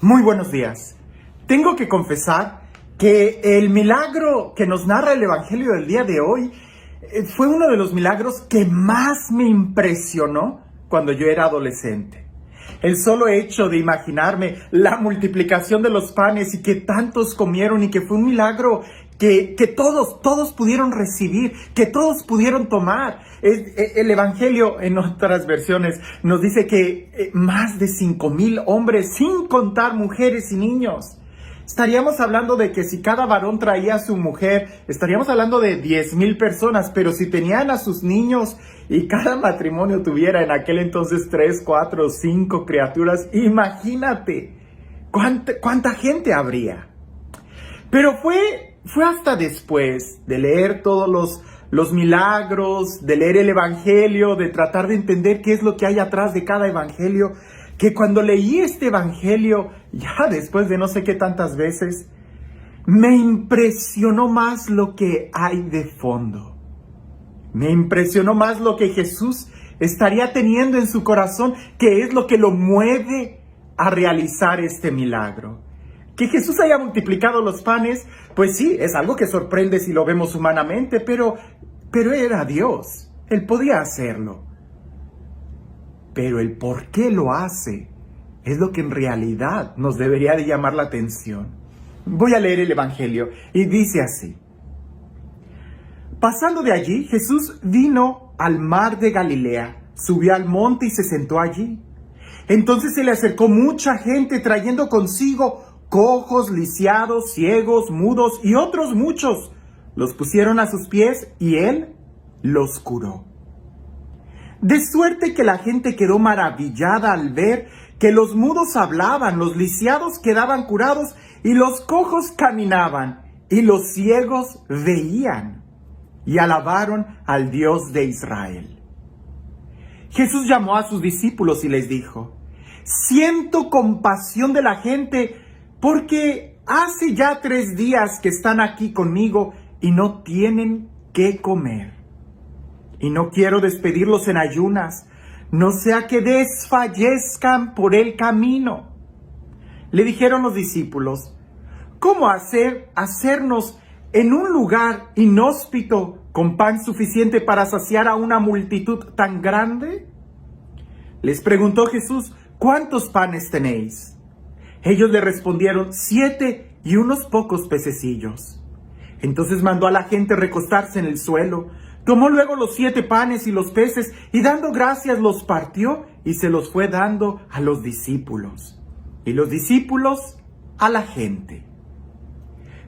Muy buenos días. Tengo que confesar que el milagro que nos narra el Evangelio del día de hoy fue uno de los milagros que más me impresionó cuando yo era adolescente. El solo hecho de imaginarme la multiplicación de los panes y que tantos comieron y que fue un milagro que todos pudieron recibir, que todos pudieron tomar. El Evangelio en otras versiones nos dice que más de 5,000 hombres, sin contar mujeres y niños. Estaríamos hablando de que si cada varón traía a su mujer, estaríamos hablando de 10,000 personas, pero si tenían a sus niños y cada matrimonio tuviera en aquel entonces 3, 4, 5 criaturas, imagínate cuánta gente habría. Pero fue hasta después de leer todos los milagros, de leer el Evangelio, de tratar de entender qué es lo que hay atrás de cada Evangelio, que cuando leí este Evangelio, ya después de no sé qué tantas veces, me impresionó más lo que hay de fondo. Me impresionó más lo que Jesús estaría teniendo en su corazón, que es lo que lo mueve a realizar este milagro. Que Jesús haya multiplicado los panes, pues sí, es algo que sorprende si lo vemos humanamente, pero era Dios. Él podía hacerlo. Pero el por qué lo hace es lo que en realidad nos debería de llamar la atención. Voy a leer el Evangelio y dice así. Pasando de allí, Jesús vino al mar de Galilea, subió al monte y se sentó allí. Entonces se le acercó mucha gente trayendo consigo cojos, lisiados, ciegos, mudos y otros muchos. Los pusieron a sus pies y él los curó. De suerte que la gente quedó maravillada al ver que los mudos hablaban, los lisiados quedaban curados y los cojos caminaban y los ciegos veían y alabaron al Dios de Israel. Jesús llamó a sus discípulos y les dijo: siento compasión de la gente porque hace ya 3 días que están aquí conmigo y no tienen qué comer. Y no quiero despedirlos en ayunas, no sea que desfallezcan por el camino. Le dijeron los discípulos: ¿cómo hacernos en un lugar inhóspito con pan suficiente para saciar a una multitud tan grande? Les preguntó Jesús: ¿cuántos panes tenéis? Ellos le respondieron: 7 y unos pocos pececillos. Entonces mandó a la gente recostarse en el suelo. Tomó luego los 7 panes y los peces y dando gracias los partió y se los fue dando a los discípulos. Y los discípulos a la gente.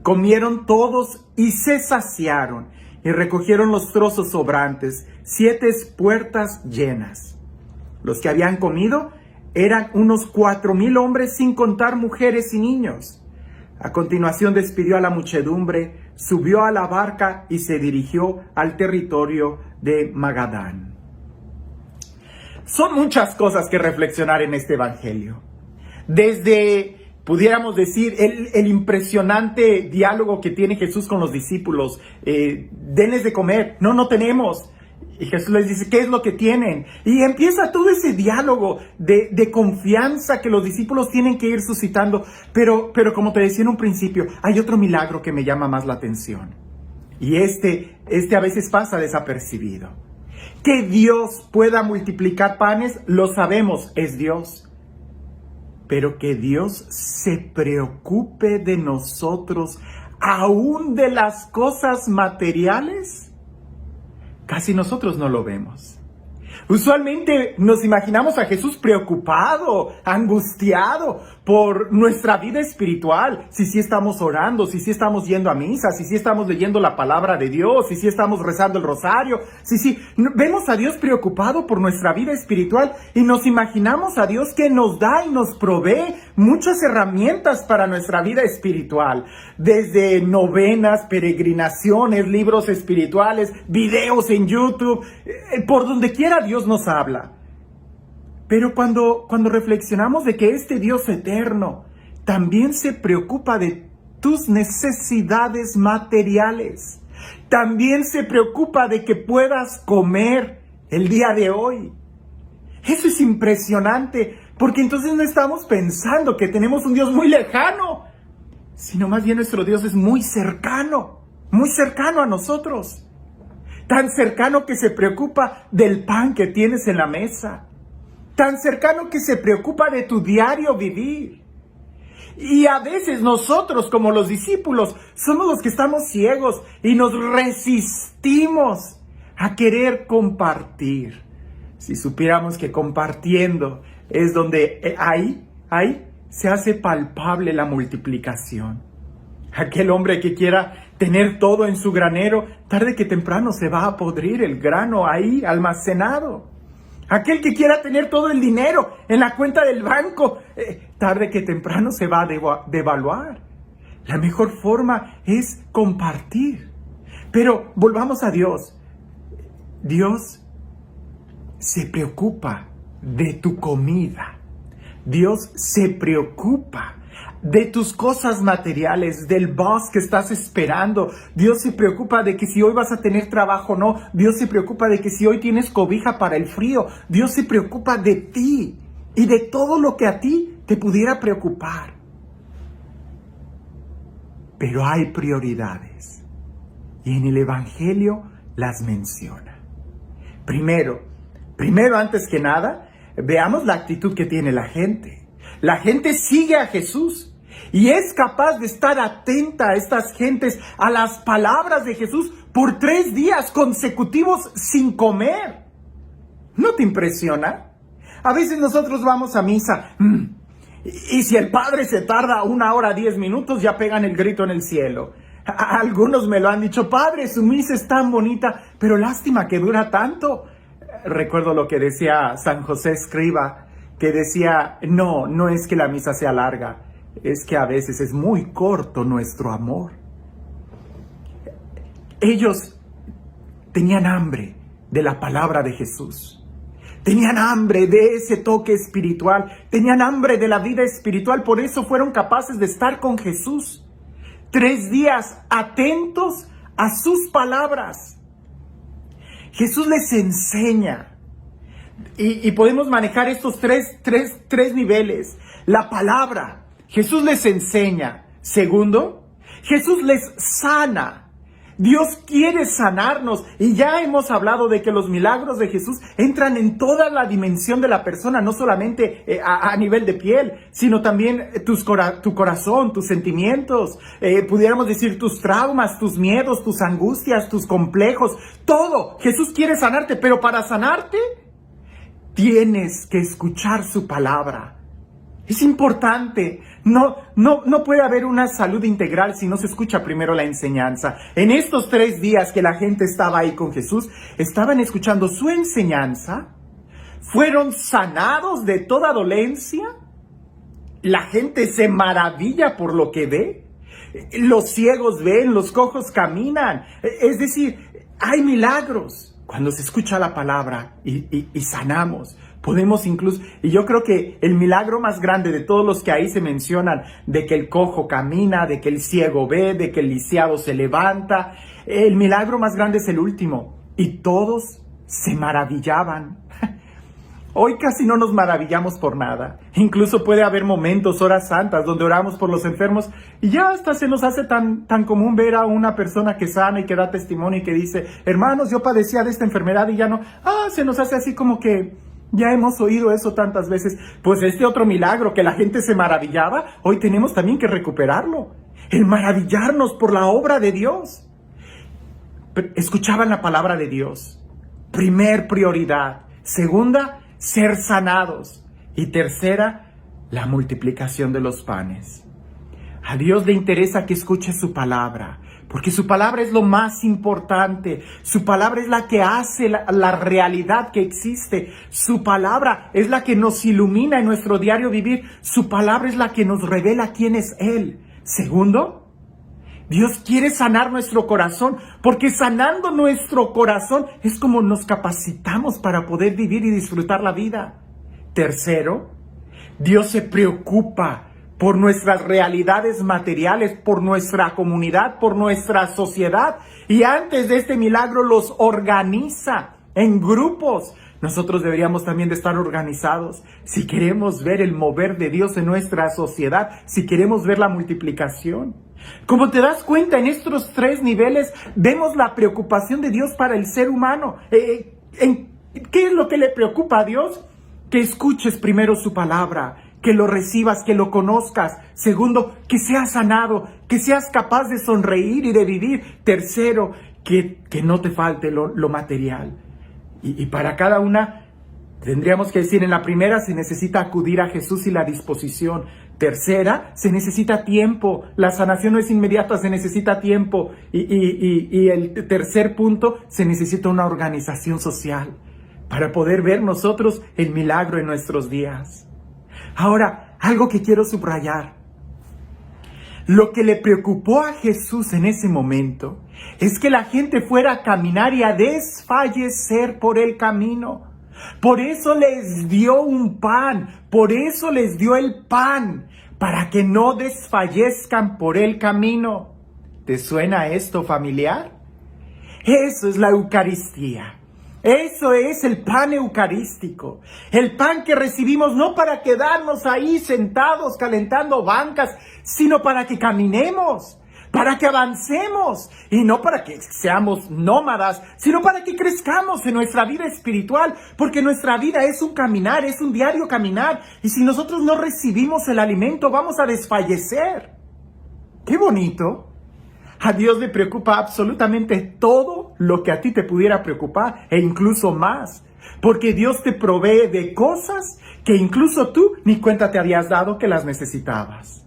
Comieron todos y se saciaron y recogieron los trozos sobrantes, 7 puertas llenas. Los que habían comido eran unos 4,000 hombres sin contar mujeres y niños. A continuación despidió a la muchedumbre, subió a la barca y se dirigió al territorio de Magadán. Son muchas cosas que reflexionar en este Evangelio. Desde, pudiéramos decir, el impresionante diálogo que tiene Jesús con los discípulos. Denles de comer. No tenemos. Y Jesús les dice: ¿qué es lo que tienen? Y empieza todo ese diálogo de confianza que los discípulos tienen que ir suscitando. Pero como te decía en un principio, hay otro milagro que me llama más la atención. Y este a veces pasa desapercibido. Que Dios pueda multiplicar panes, lo sabemos, es Dios. Pero que Dios se preocupe de nosotros, aún de las cosas materiales, casi nosotros no lo vemos. Usualmente nos imaginamos a Jesús preocupado, angustiado por nuestra vida espiritual. Si sí estamos orando, si sí estamos yendo a misa, si sí estamos leyendo la palabra de Dios, si sí estamos rezando el rosario. Sí, vemos a Dios preocupado por nuestra vida espiritual y nos imaginamos a Dios que nos da y nos provee muchas herramientas para nuestra vida espiritual. Desde novenas, peregrinaciones, libros espirituales, videos en YouTube, por donde quiera Dios nos habla. Pero cuando reflexionamos de que este Dios eterno también se preocupa de tus necesidades materiales, también se preocupa de que puedas comer el día de hoy. Eso es impresionante, Porque entonces no estamos pensando que tenemos un Dios muy lejano, sino más bien nuestro Dios es muy cercano a nosotros. Tan cercano que se preocupa del pan que tienes en la mesa. Tan cercano que se preocupa de tu diario vivir. Y a veces nosotros, como los discípulos, somos los que estamos ciegos y nos resistimos a querer compartir. Si supiéramos que compartiendo es donde ahí se hace palpable la multiplicación. Aquel hombre que quiera tener todo en su granero, tarde que temprano se va a podrir el grano ahí almacenado. Aquel que quiera tener todo el dinero en la cuenta del banco, tarde que temprano se va a devaluar. La mejor forma es compartir. Pero volvamos a Dios. Dios se preocupa de tu comida. Dios se preocupa de tus cosas materiales, del boss que estás esperando. Dios se preocupa de que si hoy vas a tener trabajo o no. Dios se preocupa de que si hoy tienes cobija para el frío. Dios se preocupa de ti y de todo lo que a ti te pudiera preocupar. Pero hay prioridades y en el Evangelio las menciona. Primero, antes que nada, veamos la actitud que tiene la gente. La gente sigue a Jesús y es capaz de estar atenta a estas gentes, a las palabras de Jesús por 3 días consecutivos sin comer. ¿No te impresiona? A veces nosotros vamos a misa y si el padre se tarda 1 hora 10 minutos ya pegan el grito en el cielo. Algunos me lo han dicho: padre, su misa es tan bonita, pero lástima que dura tanto. Recuerdo lo que decía San José Escriba, que decía: no es que la misa sea larga, es que a veces es muy corto nuestro amor. Ellos tenían hambre de la palabra de Jesús. Tenían hambre de ese toque espiritual. Tenían hambre de la vida espiritual. Por eso fueron capaces de estar con Jesús 3 días atentos a sus palabras. Jesús les enseña. Y podemos manejar estos tres niveles. La palabra. Jesús les enseña. Segundo, Jesús les sana. Dios quiere sanarnos y ya hemos hablado de que los milagros de Jesús entran en toda la dimensión de la persona, no solamente a nivel de piel, sino también tu corazón, tus sentimientos, pudiéramos decir tus traumas, tus miedos, tus angustias, tus complejos, todo. Jesús quiere sanarte, pero para sanarte tienes que escuchar su palabra. Es importante. No puede haber una salud integral si no se escucha primero la enseñanza. En estos 3 días que la gente estaba ahí con Jesús, estaban escuchando su enseñanza, fueron sanados de toda dolencia. La gente se maravilla por lo que ve. Los ciegos ven, los cojos caminan. Es decir, hay milagros cuando se escucha la palabra y sanamos. Podemos incluso, y yo creo que el milagro más grande de todos los que ahí se mencionan, de que el cojo camina, de que el ciego ve, de que el lisiado se levanta, el milagro más grande es el último. Y todos se maravillaban. Hoy casi no nos maravillamos por nada. Incluso puede haber momentos, horas santas, donde oramos por los enfermos y ya hasta se nos hace tan común ver a una persona que sana y que da testimonio y que dice: hermanos, yo padecía de esta enfermedad y ya no. Se nos hace así como que ya hemos oído eso tantas veces. Pues este otro milagro que la gente se maravillaba, hoy tenemos también que recuperarlo. El maravillarnos por la obra de Dios. Escuchaban la palabra de Dios. Primer prioridad. Segunda, ser sanados. Y tercera, la multiplicación de los panes. A Dios le interesa que escuche su palabra, porque su palabra es lo más importante. Su palabra es la que hace la realidad que existe. Su palabra es la que nos ilumina en nuestro diario vivir. Su palabra es la que nos revela quién es Él. Segundo, Dios quiere sanar nuestro corazón, porque sanando nuestro corazón es como nos capacitamos para poder vivir y disfrutar la vida. Tercero, Dios se preocupa por nuestras realidades materiales, por nuestra comunidad, por nuestra sociedad. Y antes de este milagro los organiza en grupos. Nosotros deberíamos también de estar organizados. Si queremos ver el mover de Dios en nuestra sociedad, si queremos ver la multiplicación. Como te das cuenta, en estos 3 niveles vemos la preocupación de Dios para el ser humano. ¿Qué es lo que le preocupa a Dios? Que escuches primero su palabra, que lo recibas, que lo conozcas. Segundo, que seas sanado, que seas capaz de sonreír y de vivir. Tercero, que no te falte lo material. Y para cada una, tendríamos que decir, en la primera se necesita acudir a Jesús y la disposición. Tercera, se necesita tiempo. La sanación no es inmediata, se necesita tiempo. Y el tercer punto, se necesita una organización social para poder ver nosotros el milagro en nuestros días. Ahora, algo que quiero subrayar. Lo que le preocupó a Jesús en ese momento es que la gente fuera a caminar y a desfallecer por el camino. Por eso les dio un pan, por eso les dio el pan, para que no desfallezcan por el camino. ¿Te suena esto familiar? Eso es la Eucaristía. Eso es el pan eucarístico, el pan que recibimos no para quedarnos ahí sentados calentando bancas, sino para que caminemos, para que avancemos, y no para que seamos nómadas, sino para que crezcamos en nuestra vida espiritual, porque nuestra vida es un caminar, es un diario caminar, y si nosotros no recibimos el alimento vamos a desfallecer. ¡Qué bonito! A Dios le preocupa absolutamente todo lo que a ti te pudiera preocupar e incluso más. Porque Dios te provee de cosas que incluso tú ni cuenta te habías dado que las necesitabas.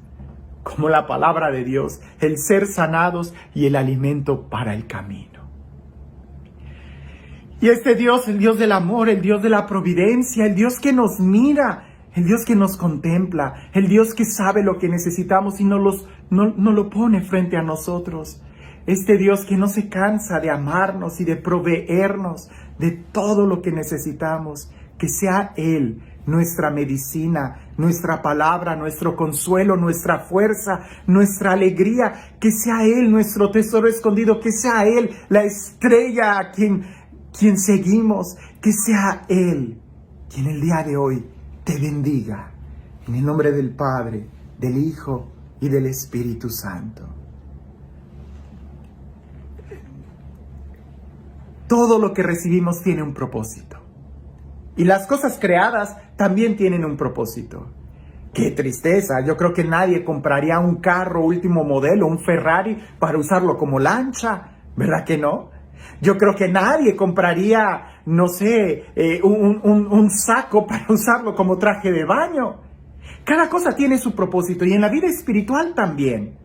Como la palabra de Dios, el ser sanados y el alimento para el camino. Y este Dios, el Dios del amor, el Dios de la providencia, el Dios que nos mira, el Dios que nos contempla, el Dios que sabe lo que necesitamos y no lo pone frente a nosotros. Este Dios que no se cansa de amarnos y de proveernos de todo lo que necesitamos. Que sea Él nuestra medicina, nuestra palabra, nuestro consuelo, nuestra fuerza, nuestra alegría. Que sea Él nuestro tesoro escondido. Que sea Él la estrella a quien seguimos. Que sea Él quien el día de hoy te bendiga, en el nombre del Padre, del Hijo y del Espíritu Santo. Todo lo que recibimos tiene un propósito. Y las cosas creadas también tienen un propósito. ¡Qué tristeza! Yo creo que nadie compraría un carro último modelo, un Ferrari, para usarlo como lancha, ¿verdad que no? Yo creo que nadie compraría, no sé, un saco para usarlo como traje de baño. Cada cosa tiene su propósito y en la vida espiritual también.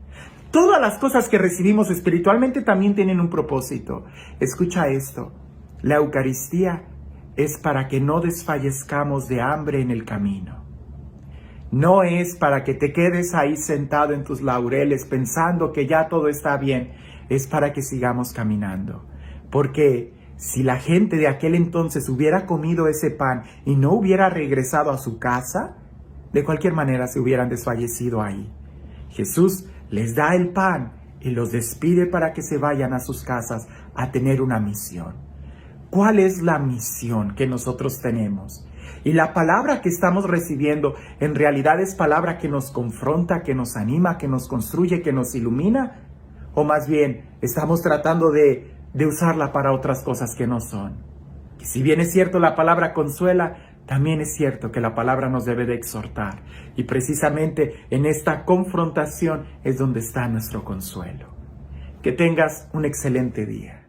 Todas las cosas que recibimos espiritualmente también tienen un propósito. Escucha esto, la Eucaristía es para que no desfallezcamos de hambre en el camino. No es para que te quedes ahí sentado en tus laureles pensando que ya todo está bien, es para que sigamos caminando. Porque si la gente de aquel entonces hubiera comido ese pan y no hubiera regresado a su casa, de cualquier manera se hubieran desfallecido ahí. Jesús les da el pan y los despide para que se vayan a sus casas a tener una misión. ¿Cuál es la misión que nosotros tenemos? Y la palabra que estamos recibiendo en realidad es palabra que nos confronta, que nos anima, que nos construye, que nos ilumina. O más bien, estamos tratando de usarla para otras cosas que no son. Y si bien es cierto la palabra consuela, también es cierto que la palabra nos debe de exhortar. Y precisamente en esta confrontación es donde está nuestro consuelo. Que tengas un excelente día.